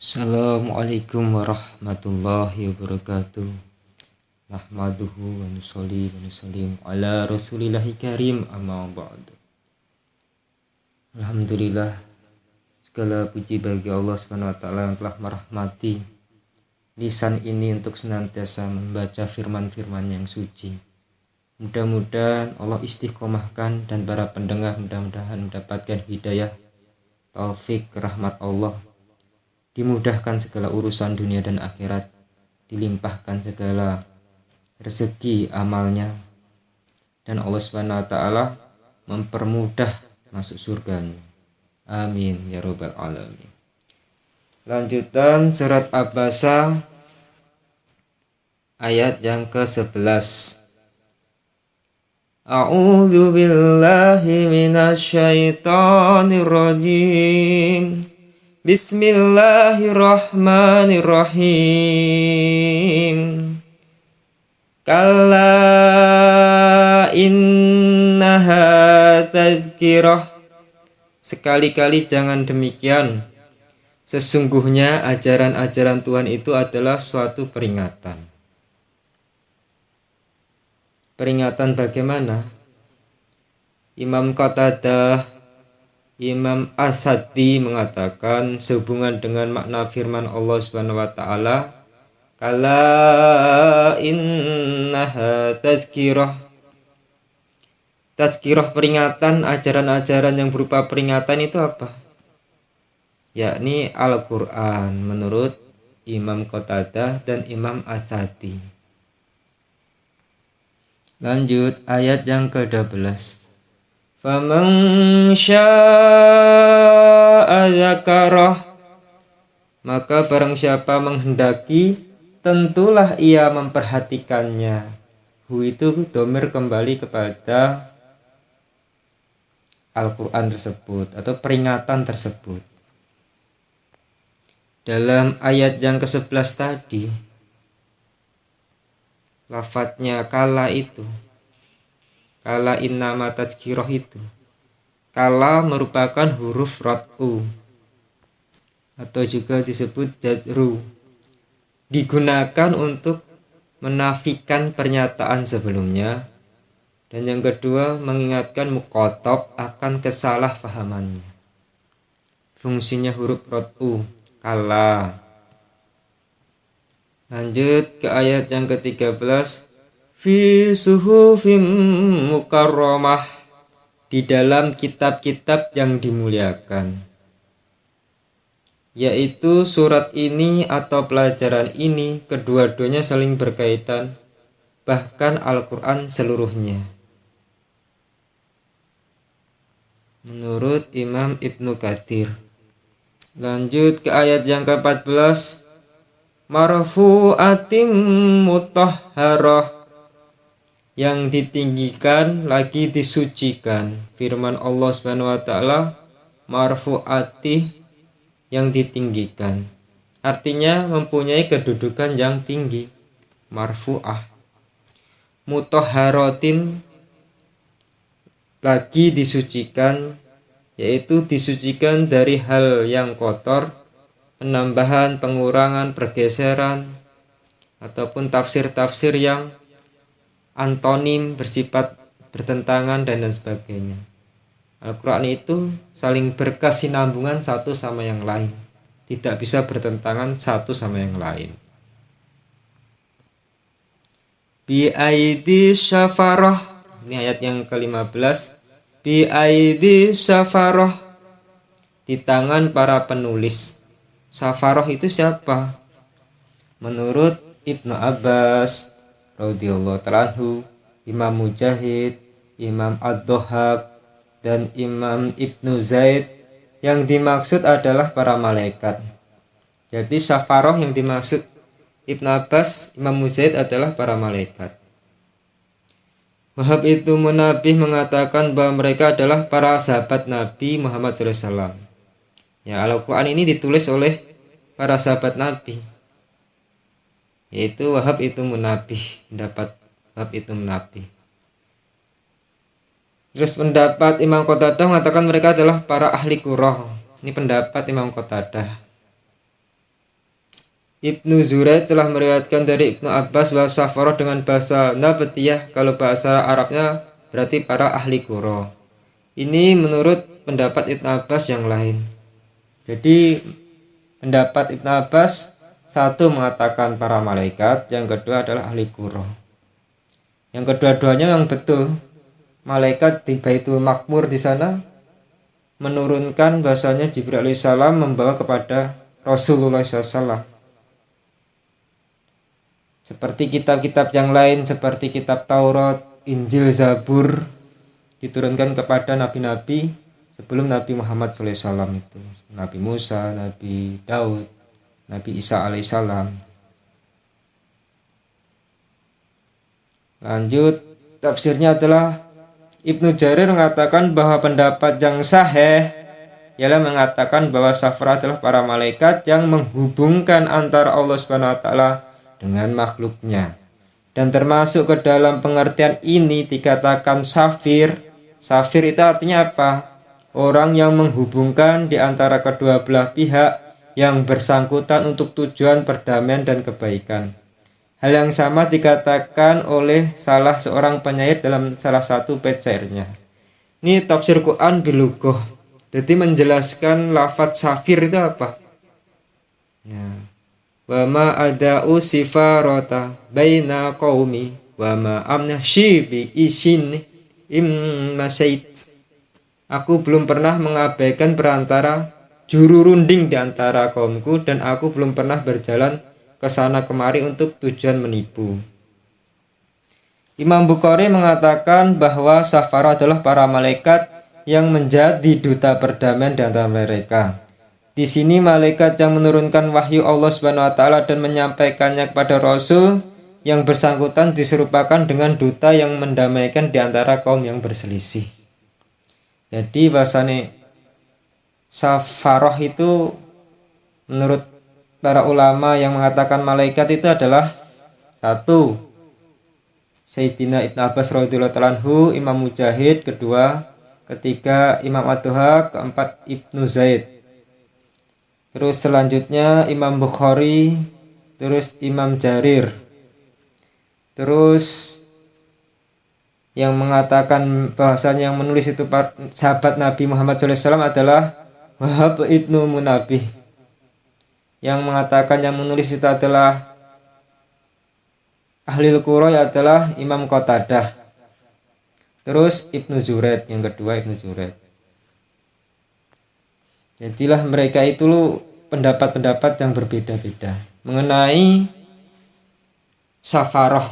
Assalamualaikum warahmatullahi wabarakatuh. Nahmaduhu wa nusolli wa nusallim ala rasulillahi karim, amma ba'd. Alhamdulillah, segala puji bagi Allah Subhanahu wa taala yang telah merahmati lisan ini untuk senantiasa membaca firman-firman yang suci. Mudah-mudahan Allah istiqomahkan dan para pendengar mudah-mudahan mendapatkan hidayah, taufik, rahmat Allah, dimudahkan segala urusan dunia dan akhirat, dilimpahkan segala rezeki amalnya, dan Allah Subhanahu wa taala mempermudah masuk surganya. Amin ya rabbal alamin. Lanjutan surat Abasa ayat yang ke-11. A'udzu billahi minasyaitonir rajim. Bismillahirrahmanirrahim. Kalla innaha tadhkirah. Sekali-kali jangan demikian. Sesungguhnya ajaran-ajaran Tuhan itu adalah suatu peringatan. Peringatan bagaimana? Imam Qatadah, Imam As-Saddi mengatakan sehubungan dengan makna firman Allah Subhanahu wa taala, kala innaha tazkirah. Tazkirah peringatan, ajaran-ajaran yang berupa peringatan itu apa? Yakni Al-Qur'an menurut Imam Qatadah dan Imam As-Saddi. Lanjut ayat yang ke-12. Faman syaa'a dzakarah. Maka barang siapa menghendaki, tentulah ia memperhatikannya. Hu itu dhamir kembali kepada Al-Quran tersebut atau peringatan tersebut. Dalam ayat yang ke-11 tadi, lafadznya kala itu, kala innama tadhkirah itu, kala merupakan huruf rad'u atau juga disebut jazru, digunakan untuk menafikan pernyataan sebelumnya, dan yang kedua mengingatkan mukhatab akan kesalahpahamannya. Fungsinya huruf rad'u, kala. Lanjut ke ayat yang ke-13. Fi suhufim mukarramah. Di dalam kitab-kitab yang dimuliakan. Yaitu surat ini atau pelajaran ini kedua-duanya saling berkaitan, bahkan Al-Quran seluruhnya. Menurut Imam Ibnu Katsir. Lanjut ke ayat yang ke-14. Marfu'atim mutahharah. Yang ditinggikan lagi disucikan. Firman Allah Subhanahu wa taala, marfu'ati, yang ditinggikan. Artinya mempunyai kedudukan yang tinggi. Marfu'ah. Mutahharatin, lagi disucikan, yaitu disucikan dari hal yang kotor, penambahan, pengurangan, pergeseran, ataupun tafsir-tafsir yang antonim, bersifat bertentangan, dan lain sebagainya. Al-Quran itu saling berkesinambungan satu sama yang lain, tidak bisa bertentangan satu sama yang lain. Bi aidi syafarah. Ini ayat yang ke-15. Bi aidi syafarah. Di tangan para penulis. Syafarah itu siapa? Menurut Ibnu Abbas radhiyallahu ta'ala anhu, Imam Mujahid, Imam Ad-Dhahhak, dan Imam Ibnu Zaid, yang dimaksud adalah para malaikat. Jadi syafarah yang dimaksud Ibnu Abbas, Imam Mujahid adalah para malaikat. Wahab itu Munabih mengatakan bahwa mereka adalah para sahabat Nabi Muhammad SAW. Ya, Al-Quran ini ditulis oleh para sahabat Nabi, yaitu Wahab itu Munabih, pendapat Wahab itu Munabih. Terus pendapat Imam Qatadah mengatakan mereka adalah para ahli qurrah. Ini pendapat Imam Qatadah. Ibnu Zuraid telah meriwayatkan dari Ibnu Abbas bahwa Safarah dengan bahasa Nabatiyah, kalau bahasa Arabnya berarti para ahli Qura. Ini menurut pendapat Ibnu Abbas yang lain. Jadi pendapat Ibnu Abbas, satu mengatakan para malaikat, yang kedua adalah ahli Qura. Yang kedua-duanya yang betul. Malaikat di Baitul Maqmur di sana menurunkan bahasanya Jibril alaihissalam membawa kepada Rasulullah SAW. Seperti kitab-kitab yang lain, seperti kitab Taurat, Injil, Zabur, diturunkan kepada nabi-nabi sebelum Nabi Muhammad SAW itu. Nabi Musa, Nabi Daud, Nabi Isa alaihissalam. Lanjut, tafsirnya adalah Ibnu Jarir mengatakan bahwa pendapat yang sahih ialah mengatakan bahwa Safarah adalah para malaikat yang menghubungkan antara Allah Subhanahu wa taala dengan makhluknya. Dan termasuk ke dalam pengertian ini dikatakan safir. Safir itu artinya apa? Orang yang menghubungkan di antara kedua belah pihak yang bersangkutan untuk tujuan perdamaian dan kebaikan. Hal yang sama dikatakan oleh salah seorang penyair dalam salah satu bait syairnya. Ini tafsir Quran bilughah. Jadi menjelaskan lafadz safir itu apa? Ya. Wa ma ada'u sifarata baina qaumi wa ma amna syibi isin immasait. Aku belum pernah mengabaikan perantara juru runding di antara kaumku, dan aku belum pernah berjalan ke sana kemari untuk tujuan menipu. Imam Bukhari mengatakan bahwa Safarah adalah para malaikat yang menjadi duta perdamaian di antara mereka. Di sini malaikat yang menurunkan wahyu Allah Subhanahu wa taala dan menyampaikannya kepada Rasul yang bersangkutan diserupakan dengan duta yang mendamaikan di antara kaum yang berselisih. Jadi bahasane Safarah itu menurut para ulama yang mengatakan malaikat itu adalah satu, Sayyidina Ibnu Abbas radhiyallahu ta'ala anhu, Imam Mujahid, kedua, ketiga Imam Ad-Duhaq, keempat Ibnu Zaid. Terus selanjutnya Imam Bukhari, terus Imam Jarir. Terus yang mengatakan bahasanya yang menulis itu sahabat Nabi Muhammad SAW adalah Wahab Ibnu Munabbih. Yang mengatakan yang menulis itu adalah ahli Qura adalah Imam Qatadah. Terus Ibnu Zuraid, yang kedua Ibnu Zuraid. Jadilah mereka itu pendapat-pendapat yang berbeda-beda mengenai Safarah.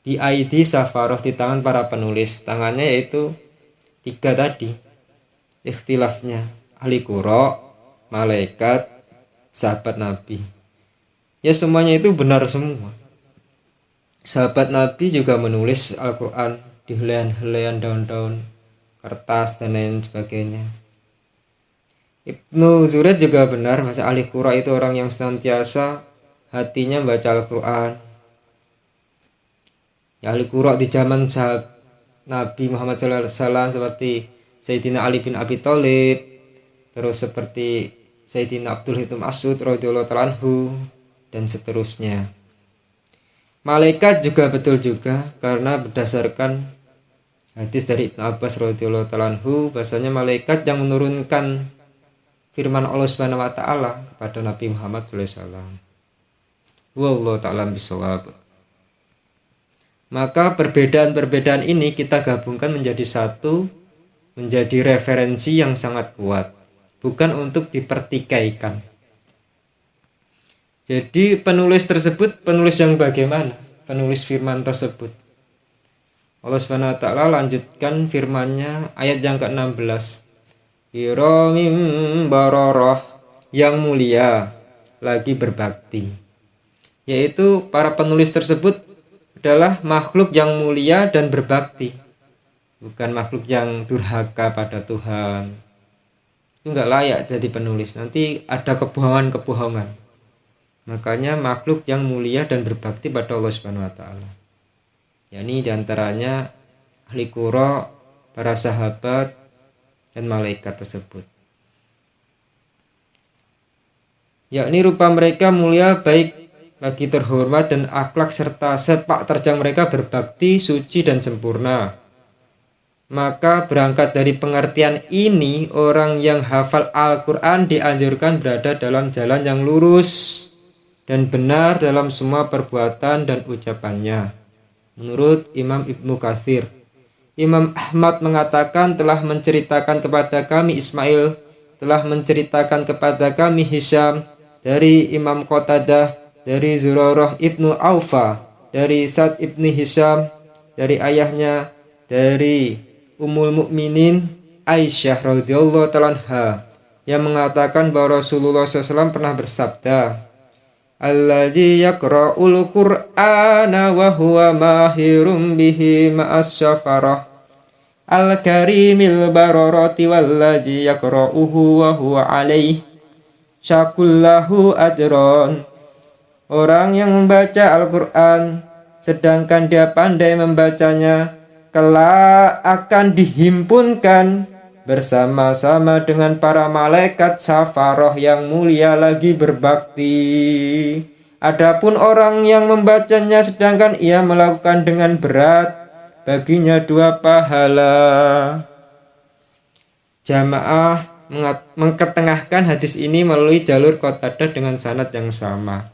Di ID Safarah di tangan para penulis, tangannya yaitu tiga tadi. Ikhtilafnya ahli Qura, malaikat, sahabat Nabi. Ya semuanya itu benar semua. Sahabat Nabi juga menulis Al-Quran di helaian-helaian daun-daun kertas dan lain sebagainya. Ibnu Zuraid juga benar, bahasa ahli Qura itu orang yang senantiasa hatinya baca Al-Quran. Ya, ahli Qura di zaman sahabat Nabi Muhammad SAW seperti Sayyidina Ali bin Abi Thalib, terus seperti Sayyidina Abdul Ibn Mas'ud radhiyallahu ta'ala anhu, dan seterusnya. Malaikat juga betul juga, karena berdasarkan hadis dari Ibnu Abbas radhiyallahu ta'ala anhu, bahasanya malaikat yang menurunkan firman Allah Subhanahu wa taala kepada Nabi Muhammad sallallahu alaihi wasallam. Wallahu ta'ala bishawab. Maka perbedaan-perbedaan ini kita gabungkan menjadi satu, menjadi referensi yang sangat kuat, bukan untuk dipertikaikan. Jadi penulis tersebut penulis yang bagaimana? Penulis firman tersebut. Allah Subhanahu wa taala lanjutkan firman-Nya ayat yang ke-16. Kiramim bararah, yang mulia lagi berbakti. Yaitu para penulis tersebut adalah makhluk yang mulia dan berbakti, bukan makhluk yang durhaka pada Tuhan. Itu enggak layak jadi penulis, nanti ada kebohongan-kebohongan. Makanya makhluk yang mulia dan berbakti pada Allah Subhanahu wa taala. yakni diantaranya ahli Qura, para sahabat, dan malaikat tersebut. yakni rupa mereka mulia, baik lagi terhormat, dan akhlak serta sepak terjang mereka berbakti, suci dan sempurna. Maka berangkat dari pengertian ini, orang yang hafal Al-Quran dianjurkan berada dalam jalan yang lurus dan benar dalam semua perbuatan dan ucapannya. Menurut Imam Ibnu Katsir, Imam Ahmad mengatakan telah menceritakan kepada kami Ismail, telah menceritakan kepada kami Hisham, dari Imam Qatadah, dari Zurarah ibnu Aufa, dari Sa'd ibni Hisham, dari ayahnya, dari Ummul Mukminin Aisyah radhiyallahu ta'ala anha, yang mengatakan bahwa Rasulullah SAW pernah bersabda, "Alladzi yaqra'ul Qur'ana wa huwa mahirum bihi ma'as syafarah al-karimil bararati walladzi yaqra'uhu wa huwa alaihi syakullahu ajron." Orang yang membaca Al-Quran sedangkan dia pandai membacanya, kelak akan dihimpunkan bersama-sama dengan para malaikat syafaroh yang mulia lagi berbakti. Adapun orang yang membacanya sedangkan ia melakukan dengan berat, baginya 2 pahala. Jamaah mengketengahkan hadis ini melalui jalur Qatadah dengan sanad yang sama.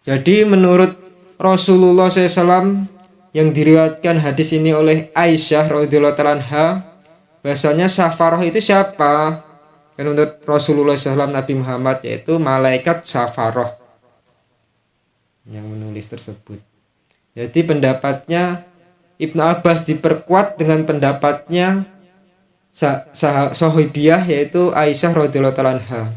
Jadi menurut Rasulullah SAW yang diriwayatkan hadis ini oleh Aisyah radhiyallahu ta'ala anha, bahasanya syafaroh itu siapa? Dan menurut Rasulullah SAW Nabi Muhammad, yaitu malaikat syafaroh yang menulis tersebut. Jadi pendapatnya Ibnu Abbas diperkuat dengan pendapatnya sahabiah, yaitu Aisyah radhiyallahu ta'ala anha,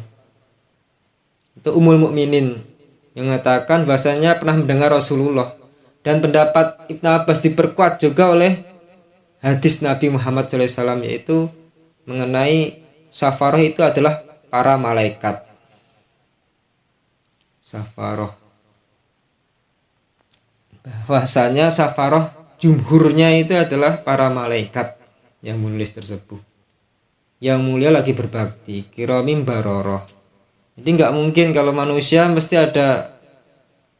itu Ummul Mukminin, yang mengatakan bahasanya pernah mendengar Rasulullah. Dan pendapat Ibnu Abbas diperkuat juga oleh hadis Nabi Muhammad SAW, yaitu mengenai syafaroh itu adalah para malaikat. Syafaroh, bahwasanya syafaroh jumhurnya itu adalah para malaikat yang menulis tersebut, yang mulia lagi berbakti, kiramim baroroh. Jadi nggak mungkin kalau manusia mesti ada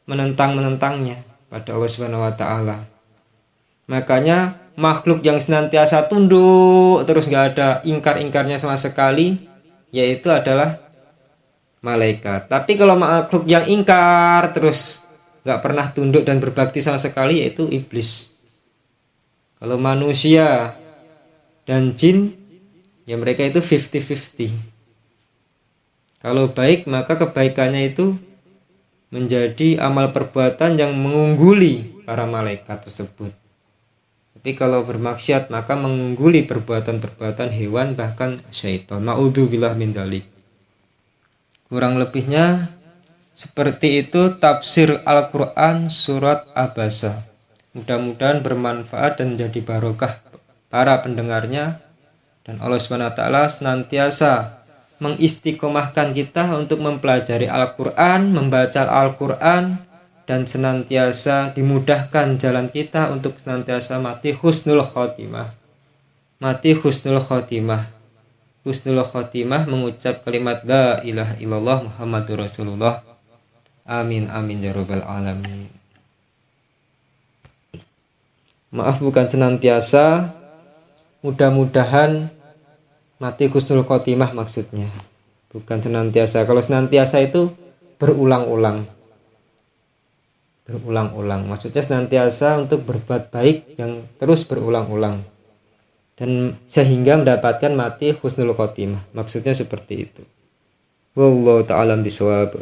menentangnya pada Allah Subhanahu wa taala. Makanya makhluk yang senantiasa tunduk terus nggak ada ingkar-ingkarnya sama sekali, yaitu adalah malaikat. Tapi kalau makhluk yang ingkar terus nggak pernah tunduk dan berbakti sama sekali, yaitu iblis. Kalau manusia dan jin, ya mereka itu 50-50. Kalau baik, maka kebaikannya itu menjadi amal perbuatan yang mengungguli para malaikat tersebut. Tapi kalau bermaksiat, maka mengungguli perbuatan-perbuatan hewan, bahkan syaitan. Na'udzubillah min dzalik. Kurang lebihnya seperti itu tafsir Al-Quran surat Abasa. Mudah-mudahan bermanfaat dan menjadi barokah para pendengarnya. Dan Allah SWT senantiasa mengistiqomahkan kita untuk mempelajari Al-Quran, membaca Al-Quran, dan senantiasa dimudahkan jalan kita untuk senantiasa mati husnul khotimah. Mati husnul khotimah. Husnul khotimah mengucap kalimat la ilaha illallah Muhammadur Rasulullah. Amin amin ya rabbal alamin. Maaf, bukan senantiasa, mudah-mudahan mati husnul khotimah maksudnya, bukan senantiasa. Kalau senantiasa itu berulang-ulang, maksudnya senantiasa untuk berbuat baik yang terus berulang-ulang dan sehingga mendapatkan mati husnul khotimah, maksudnya seperti itu. Wallahu ta'ala bishawab.